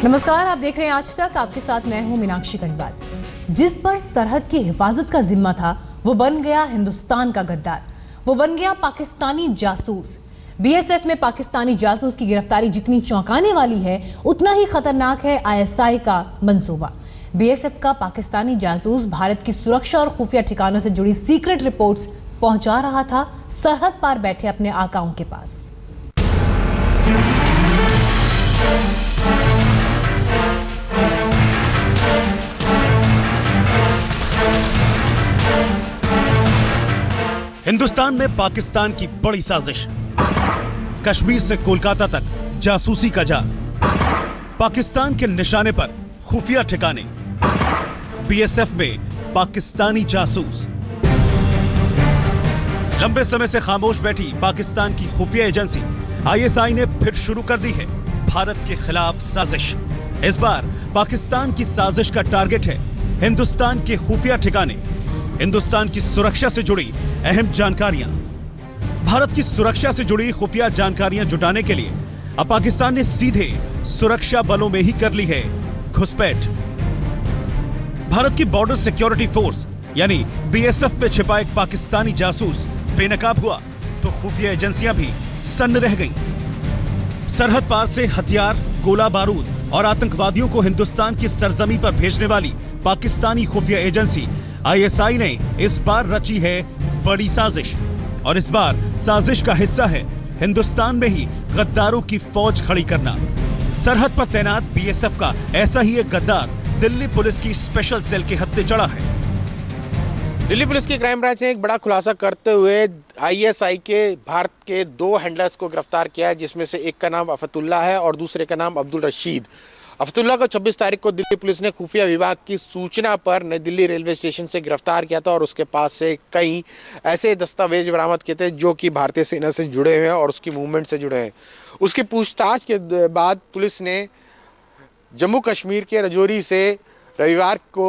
नमस्कार, आप देख रहे हैं आज तक। आपके साथ मैं हूं मीनाक्षी खंडवाल। जिस पर सरहद की हिफाजत का जिम्मा था वो बन गया हिंदुस्तान का गद्दार, वो बन गया पाकिस्तानी जासूस। बीएसएफ में पाकिस्तानी जासूस की गिरफ्तारी जितनी चौंकाने वाली है उतना ही खतरनाक है आईएसआई का मंसूबा। बीएसएफ का पाकिस्तानी जासूस भारत की सुरक्षा और खुफिया ठिकानों से जुड़ी सीक्रेट रिपोर्ट्स पहुंचा रहा था सरहद पार बैठे अपने आकाओं के पास। हिंदुस्तान में पाकिस्तान की बड़ी साजिश, कश्मीर से कोलकाता तक जासूसी का जाल, पाकिस्तान के निशाने पर खुफिया ठिकाने, बीएसएफ में पाकिस्तानी जासूस। लंबे समय से खामोश बैठी पाकिस्तान की खुफिया एजेंसी आईएसआई ने फिर शुरू कर दी है भारत के खिलाफ साजिश। इस बार पाकिस्तान की साजिश का टारगेट है हिंदुस्तान के खुफिया ठिकाने, हिंदुस्तान की सुरक्षा से जुड़ी अहम जानकारियां। भारत की सुरक्षा से जुड़ी खुफिया जानकारियां जुटाने के लिए अब पाकिस्तान ने सीधे सुरक्षा बलों में ही कर ली है घुसपैठ। भारत की बॉर्डर सिक्योरिटी फोर्स यानी बीएसएफ में छिपा एक पाकिस्तानी जासूस बेनकाब हुआ तो खुफिया एजेंसियां भी सन्न रह गईं। सरहद पार से हथियार, गोला बारूद और आतंकवादियों को हिंदुस्तान की सरजमी पर भेजने वाली पाकिस्तानी खुफिया एजेंसी आईएसआई ने इस बार रची है बड़ी साजिश, और इस बार साजिश का हिस्सा है हिंदुस्तान में ही गद्दारों की फौज खड़ी करना। सरहद पर तैनात बीएसएफ का ऐसा ही एक गद्दार दिल्ली पुलिस की स्पेशल सेल के हत्थे चढ़ा है। दिल्ली पुलिस की क्राइम ब्रांच ने एक बड़ा खुलासा करते हुए आईएसआई के भारत के 2 हैंडलर्स को गिरफ्तार किया है, जिसमें से एक का नाम अफतुल्ला है और दूसरे का नाम अब्दुल रशीद। अफतुल्ला को 26 तारीख को दिल्ली पुलिस ने खुफिया विभाग की सूचना पर नई दिल्ली रेलवे स्टेशन से गिरफ्तार किया था और उसके पास से कई ऐसे दस्तावेज बरामद किए थे जो कि भारतीय सेना से जुड़े हुए हैं और उसकी मूवमेंट से जुड़े हैं। उसकी पूछताछ के बाद पुलिस ने जम्मू कश्मीर के राजौरी से रविवार को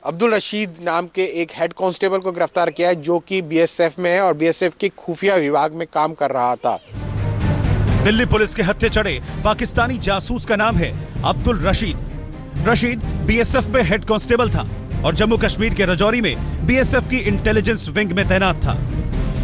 अब्दुल रशीद नाम के एक हेड कांस्टेबल को गिरफ्तार किया है जो कि बीएसएफ में है और बीएसएफ के खुफिया विभाग में काम कर रहा था। दिल्ली पुलिस के हत्थे चढ़े पाकिस्तानी जासूस का नाम है अब्दुल रशीद। रशीद बीएसएफ में हेड कांस्टेबल था और जम्मू कश्मीर के राजौरी में बीएसएफ की इंटेलिजेंस विंग में तैनात था।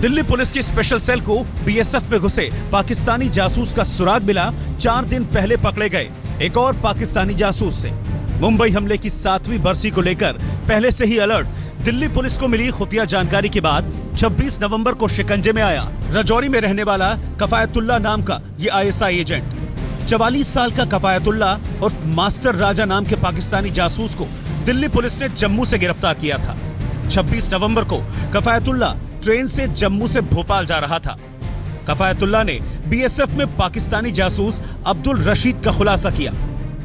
दिल्ली पुलिस की स्पेशल सेल को बीएसएफ में घुसे पाकिस्तानी जासूस का सुराग मिला 4 दिन पहले पकड़े गए एक और पाकिस्तानी जासूस से। मुंबई हमले की 7वीं बरसी को लेकर पहले से ही अलर्ट दिल्ली पुलिस को मिली खुफिया जानकारी के बाद 26 नवंबर को शिकंजे में आया राजौरी में रहने वाला कफायतुल्ला नाम का ये आईएसआई एजेंट। 44 साल का कफायतुल्ला और मास्टर राजा नाम के पाकिस्तानी जासूस को दिल्ली पुलिस ने जम्मू से गिरफ्तार किया था। 26 नवंबर को कफायतुल्ला ट्रेन से जम्मू से भोपाल जा रहा था। कफायतुल्ला ने बीएसएफ में पाकिस्तानी जासूस अब्दुल रशीद का खुलासा किया।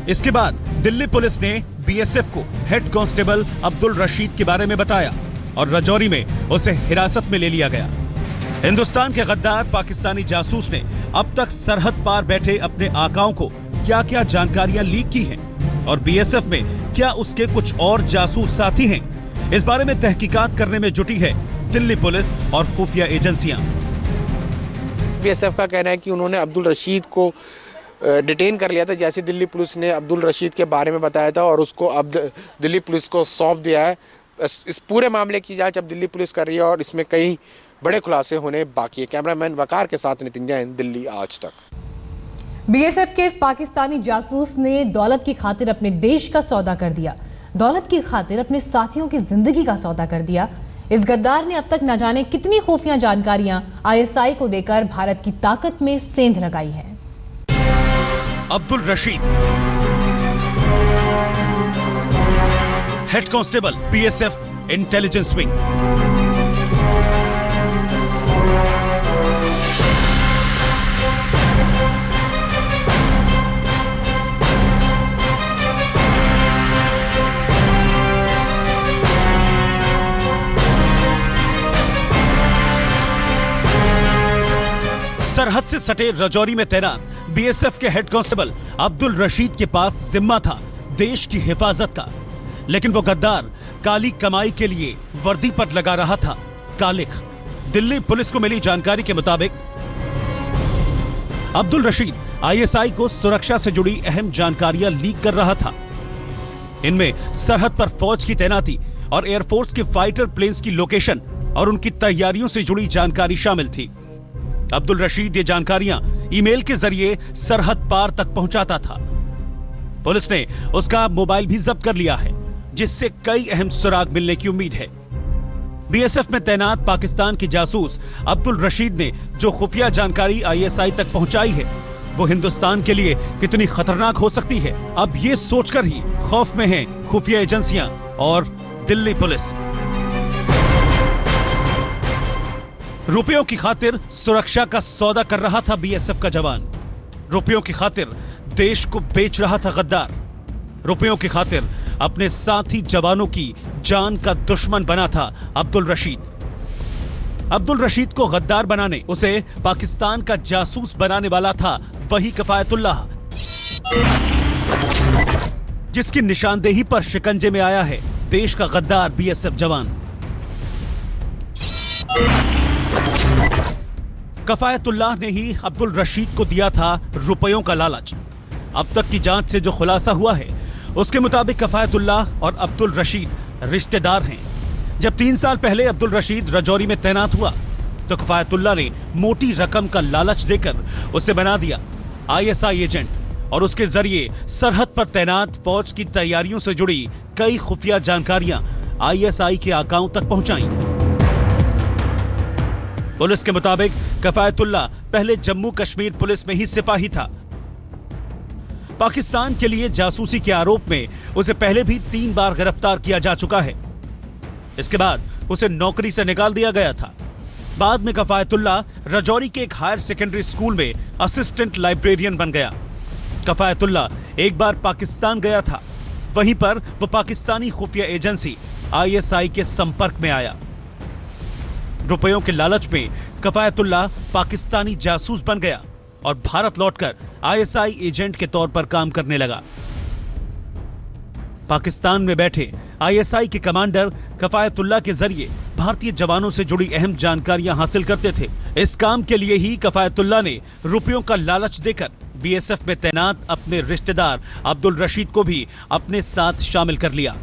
इसके बाद दिल्ली पुलिस ने बीएसएफ को हेड कांस्टेबल अब्दुल रशीद के बारे में बताया और राजौरी में उसे हिरासत में ले लिया गया। हिंदुस्तान के गद्दार पाकिस्तानी जासूस ने अब तक सरहद पार बैठे अपने आकाओं को क्या क्या जानकारियां लीक की हैं और बीएसएफ में क्या उसके कुछ और जासूस साथी हैं, इस बारे में तहकीकात करने में जुटी है दिल्ली पुलिस और खुफिया एजेंसियां। बीएसएफ का कहना है कि उन्होंने अब्दुल रशीद को डिटेन कर लिया था जैसे दिल्ली पुलिस ने अब्दुल रशीद के बारे में बताया था और उसको अब दिल्ली पुलिस को सौंप दिया है। इस पूरे मामले की जांच अब दिल्ली पुलिस कर रही है और इसमें कई बड़े खुलासे होने बाकी है। कैमरामैन वकार के साथ नितिन जैन, दिल्ली आज तक। बीएसएफ के इस पाकिस्तानी जासूस ने दौलत की खातिर अपने देश का सौदा कर दिया, दौलत की खातिर अपने साथियों की जिंदगी का सौदा कर दिया। इस गद्दार ने अब तक न जाने कितनी खुफिया जानकारियां आईएसआई को देकर भारत की ताकत में सेंध लगाई है। Abdul Rashid, head constable BSF intelligence wing. सरहद से सटे राजौरी में तैनात बीएसएफ के हेड कांस्टेबल अब्दुल रशीद के पास जिम्मा था देश की हिफाजत का, लेकिन वो गद्दार काली कमाई के लिए वर्दी पर लगा रहा था कालिख। दिल्ली पुलिस को मिली जानकारी के मुताबिक अब्दुल रशीद आईएसआई को सुरक्षा से जुड़ी अहम जानकारियां लीक कर रहा था। इनमें सरहद पर फौज की तैनाती और एयरफोर्स के फाइटर प्लेन्स की लोकेशन और उनकी तैयारियों से जुड़ी जानकारी शामिल थी। अब्दुल रशीद ये जानकारियां ईमेल के जरिए सरहद पार तक पहुंचाता था। पुलिस ने उसका मोबाइल भी जब्त कर लिया है, जिससे कई अहम सुराग मिलने की उम्मीद है। बीएसएफ में तैनात पाकिस्तान की जासूस अब्दुल रशीद ने जो खुफिया जानकारी आईएसआई तक पहुंचाई है, वो हिंदुस्तान के लिए कितनी खतरनाक हो सकती है, अब ये सोचकर ही खौफ में हैं खुफिया एजेंसियां और दिल्ली पुलिस। रुपयों की खातिर सुरक्षा का सौदा कर रहा था बीएसएफ का जवान। रुपयों की खातिर देश को बेच रहा था गद्दार। रुपयों की खातिर अपने साथी जवानों की जान का दुश्मन बना था अब्दुल रशीद। अब्दुल रशीद को गद्दार बनाने, उसे पाकिस्तान का जासूस बनाने वाला था वही कफायतुल्लाह, जिसकी निशानदेही पर शिकंजे में आया है देश का गद्दार बीएसएफ जवान। कफायतुल्लाह ने ही अब्दुल रशीद को दिया था रुपयों का लालच। अब तक की जांच से जो खुलासा हुआ है, उसके मुताबिक कफायतुल्लाह और अब्दुल रशीद रिश्तेदार हैं। जब 3 साल पहले अब्दुल रशीद राजौरी में तैनात हुआ, तो कफायतुल्लाह ने मोटी रकम का लालच देकर उसे बना दिया आईएसआई एजेंट और उसके जरिए सरहद पर तैनात फौज की तैयारियों से जुड़ी कई खुफिया जानकारियां आईएसआई के आकाओं तक पहुंचाई। पुलिस के मुताबिक कफायतुल्लाह पहले जम्मू कश्मीर पुलिस में ही सिपाही था। पाकिस्तान के लिए जासूसी के आरोप में उसे पहले भी 3 बार गिरफ्तार किया जा चुका है। इसके बाद उसे नौकरी से निकाल दिया गया था। बाद में कफायतुल्लाह राजौरी के एक हायर सेकेंडरी स्कूल में असिस्टेंट लाइब्रेरियन बन गया। कफायतुल्लाह एक बार पाकिस्तान गया था, वहीं पर वो पाकिस्तानी खुफिया एजेंसी आईएसआई के संपर्क में आया। रुपयों के लालच में कफायतुल्लाह पाकिस्तानी जासूस बन गया और भारत लौटकर आईएसआई एजेंट के तौर पर काम करने लगा। पाकिस्तान में बैठे आईएसआई के कमांडर कफायतुल्लाह के जरिए भारतीय जवानों से जुड़ी अहम जानकारियां हासिल करते थे। इस काम के लिए ही कफायतुल्लाह ने रुपयों का लालच देकर बीएसएफ में तैनात अपने रिश्तेदार अब्दुल रशीद को भी अपने साथ शामिल कर लिया।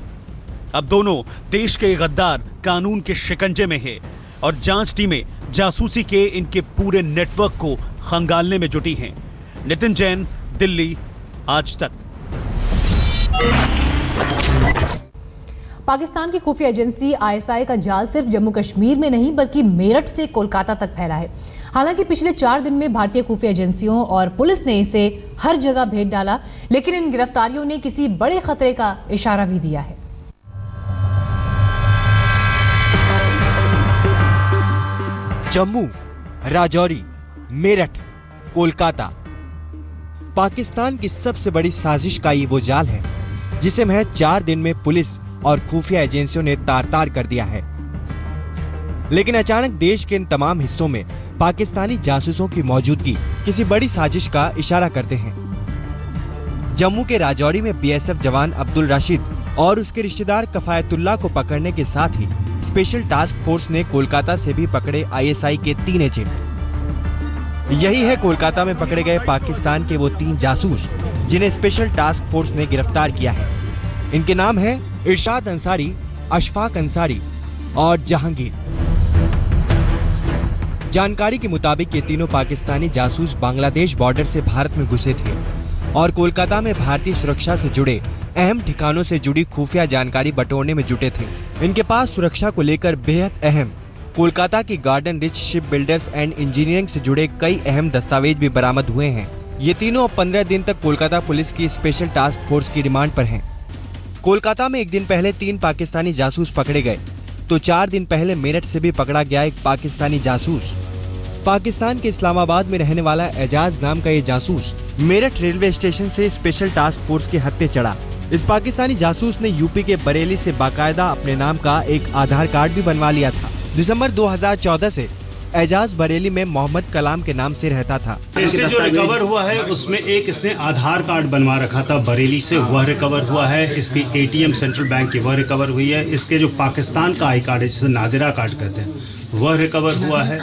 अब दोनों देश के गद्दार कानून के शिकंजे में हैं और जांच टीमें जासूसी के इनके पूरे नेटवर्क को खंगालने में जुटी हैं। नितिन जैन, दिल्ली, आज तक। पाकिस्तान की खुफिया एजेंसी आईएसआई का जाल सिर्फ जम्मू कश्मीर में नहीं बल्कि मेरठ से कोलकाता तक फैला है। हालांकि पिछले 4 दिन में भारतीय खुफिया एजेंसियों और पुलिस ने इसे हर जगह भेद डाला, लेकिन इन गिरफ्तारियों ने किसी बड़े खतरे का इशारा भी दिया है। जम्मू, राजौरी, मेरठ, कोलकाता, पाकिस्तान की सबसे बड़ी साजिश का ये वो जाल है जिसे महज 4 दिन में पुलिस और खुफिया एजेंसियों ने तार-तार कर दिया है। लेकिन अचानक देश के इन तमाम हिस्सों में पाकिस्तानी जासूसों की मौजूदगी किसी बड़ी साजिश का इशारा करते हैं। जम्मू के राजौरी में बीएसएफ जवान अब्दुल रशीद और उसके रिश्तेदार कफायतुल्लाह को पकड़ने के साथ ही स्पेशल टास्क फोर्स ने कोलकाता से भी पकड़े आईएसआई के 3 एजेंट। यही है कोलकाता में पकड़े गए पाकिस्तान के वो 3 जासूस जिन्हें स्पेशल टास्क फोर्स ने गिरफ्तार किया है। इनके नाम है इरशाद अंसारी, अशफाक अंसारी और जहांगीर। जानकारी के मुताबिक ये तीनों पाकिस्तानी जासूस बांग्लादेश बॉर्डर से भारत में घुसे थे और कोलकाता में भारतीय सुरक्षा से जुड़े अहम ठिकानों से जुड़ी खुफिया जानकारी बटोरने में जुटे थे। इनके पास सुरक्षा को लेकर बेहद अहम कोलकाता की garden rich ship builders and engineering से जुड़े कई अहम दस्तावेज भी बरामद हुए हैं। ये तीनों अब 15 दिन तक कोलकाता पुलिस की स्पेशल टास्क फोर्स की रिमांड पर हैं। कोलकाता में एक दिन पहले 3 पाकिस्तानी जासूस पकड़े गए, तो 4 दिन पहले मेरठ से भी पकड़ा गया एक पाकिस्तानी जासूस। पाकिस्तान के इस्लामाबाद में रहने वाला एजाज नाम का ये जासूस मेरठ रेलवे स्टेशन से स्पेशल टास्क फोर्स के हत्थे चढ़ा। इस पाकिस्तानी जासूस ने यूपी के बरेली से बाकायदा अपने नाम का एक आधार कार्ड भी बनवा लिया था। दिसंबर 2014 से एजाज बरेली में मोहम्मद कलाम के नाम से रहता था। इससे जो रिकवर हुआ है उसमें एक इसने आधार कार्ड बनवा रखा था बरेली से, वह रिकवर हुआ है। इसकी एटीएम सेंट्रल बैंक की वह रिकवर हुई है। इसके जो पाकिस्तान का आई कार्ड है जिसे नादिरा कार्ड कहते हैं वह रिकवर हुआ है।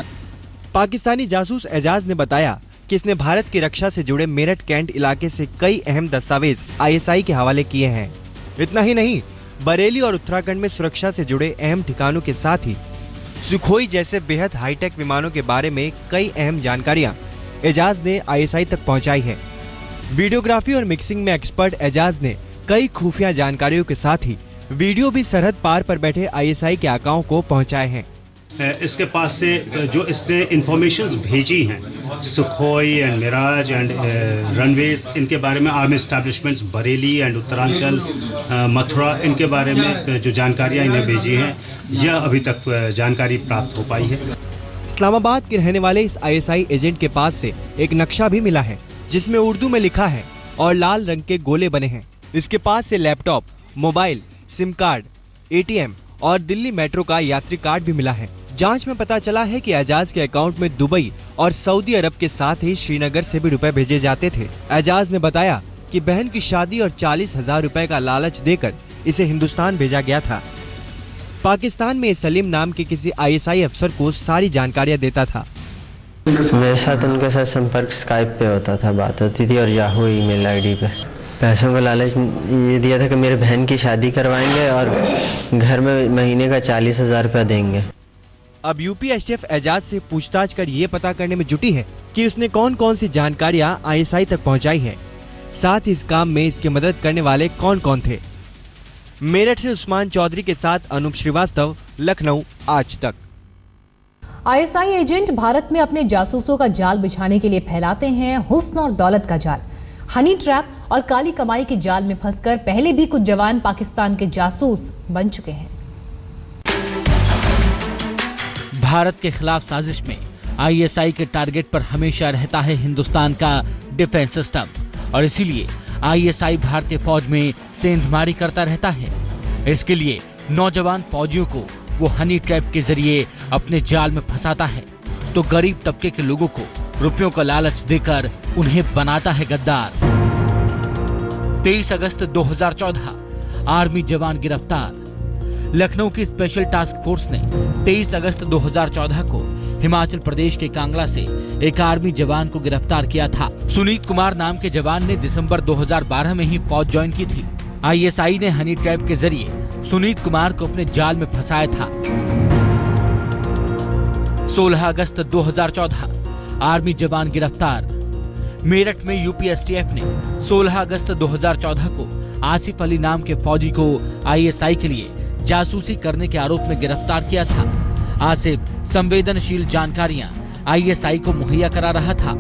पाकिस्तानी जासूस एजाज ने बताया कि इसने भारत की रक्षा से जुड़े मेरठ कैंट इलाके से कई अहम दस्तावेज ISI के हवाले किए हैं। इतना ही नहीं, बरेली और उत्तराखंड में सुरक्षा से जुड़े अहम ठिकानों के साथ ही सुखोई जैसे बेहद हाईटेक विमानों के बारे में कई अहम जानकारियां एजाज ने ISI तक पहुंचाई है। वीडियोग्राफी और मिक्सिंग में एक्सपर्ट एजाज ने कई खुफिया जानकारियों के साथ ही वीडियो भी सरहद पार पर बैठे ISI के आकाओं को पहुंचाए हैं। इसके पास से जो इसने इंफॉर्मेशंस भेजी हैं Sukhoi and Mirage and runways, इनके बारे में army establishments Bareilly and Uttaranchal Mathura, इनके बारे में जो जानकारियां इन्हें भेजी हैं, यह अभी तक जानकारी प्राप्त हो पाई है। इस्लामाबाद के रहने वाले इस ISI एजेंट के पास से एक नक्शा भी मिला है जिसमें उर्दू में लिखा है और लाल रंग के गोले बने हैं। इसके पास से laptop, mobile, SIM card, ATM और दिल्ली मेट्रो का यात्री कार्ड भी मिला है। जांच में पता चला है कि एजाज के अकाउंट में दुबई और सऊदी अरब के साथ ही श्रीनगर से भी रुपए भेजे जाते थे। एजाज ने बताया कि बहन की शादी और 40,000 रुपए का लालच देकर इसे हिंदुस्तान भेजा गया था। पाकिस्तान में सलीम नाम के किसी ISI अफसर को सारी जानकारियां देता था। मेरे साथ उनके साथ संपर्क स्काइप पे होता था, बात होती थी, और याहू ईमेल ID पे पैसों का लालच ये दिया था कि मेरे बहन की शादी करवाएंगे और घर में महीने का 40,000 रुपया देंगे। अब UPSTF एजाज से पूछताछ कर ये पता करने में जुटी है कि उसने कौन कौन सी जानकारियां ISI तक पहुंचाई है, साथ ही इस काम में इसकी मदद करने वाले कौन कौन थे। मेरठ से उस्मान चौधरी के साथ अनूप श्रीवास्तव, लखनऊ, आज तक। ISI एजेंट भारत में अपने जासूसों का जाल बिछाने के लिए फैलाते हैं हुस्न और दौलत का जाल। हनी ट्रैप और काली कमाई के जाल में फंसकर पहले भी कुछ जवान पाकिस्तान के जासूस बन चुके हैं। भारत के खिलाफ साजिश में ISI के टारगेट पर हमेशा रहता है हिंदुस्तान का डिफेंस सिस्टम, और इसीलिए ISI भारतीय फौज में सेंधमारी करता रहता है। इसके लिए नौजवान फौजियों को वो हनी ट्रैप के जरिए अपने जाल में फंसाता है, तो गरीब तबके के लोगों को रुपयों का लालच देकर उन्हें बनाता है गद्दार। 23 अगस्त 2014 आर्मी जवान गिरफ्तार। लखनऊ की स्पेशल टास्क फोर्स ने 23 अगस्त 2014 को हिमाचल प्रदेश के कांगड़ा से एक आर्मी जवान को गिरफ्तार किया था। सुनीत कुमार नाम के जवान ने दिसंबर 2012 में ही फौज ज्वाइन की थी। ISI ने हनी ट्रैप के जरिए सुनीत कुमार को अपने जाल में फंसाया था। 16 अगस्त 2014 आर्मी जवान गिरफ्तार। मेरठ में UPSTF ने 16 अगस्त 2014 को आसिफ अली नाम के फौजी को ISI के लिए जासूसी करने के आरोप में गिरफ्तार किया था। आसिफ संवेदनशील जानकारियां ISI को मुहैया करा रहा था।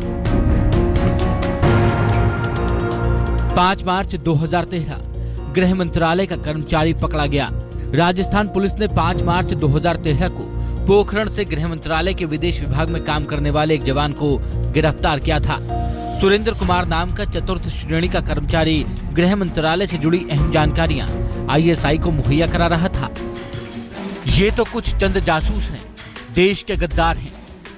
5 मार्च 2013 गृह मंत्रालय का कर्मचारी पकड़ा गया। राजस्थान पुलिस ने 5 मार्च 2013 को पोखरण से गृह मंत्रालय के विदेश विभाग में काम करने वाले एक जवान को गिरफ्तार किया था। सुरेंद्र कुमार नाम का चतुर्थ श्रेणी का कर्मचारी गृह मंत्रालय से जुड़ी अहम जानकारियां ISI को मुहैया करा रहा था। ये तो कुछ चंद जासूस हैं, देश के गद्दार हैं,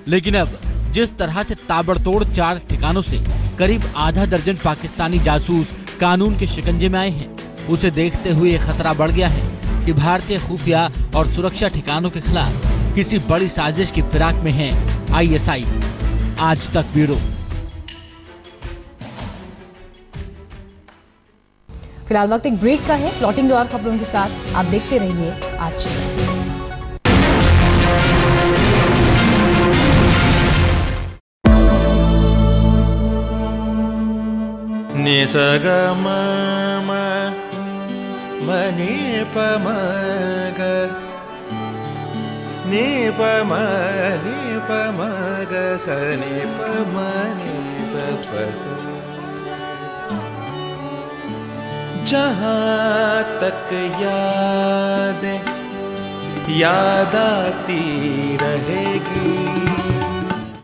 लेकिन अब जिस तरह से ताबड़तोड़ 4 ठिकानों से करीब आधा दर्जन पाकिस्तानी जासूस कानून के शिकंजे में आए हैं, उसे देखते हुए खतरा बढ़ गया है कि भारतीय खुफिया और सुरक्षा ठिकानों के खिलाफ किसी बड़ी साजिश की फिराक में है ISI। आज तक ब्यूरो। फिलहाल वक्त एक ब्रेक का है। प्लॉटिंग और खबरों के साथ आप देखते रहिए आज तक। निसगम मनि पमग नि पमग सनि पमनि सपस। जहाँ तक याद आती रहेगी।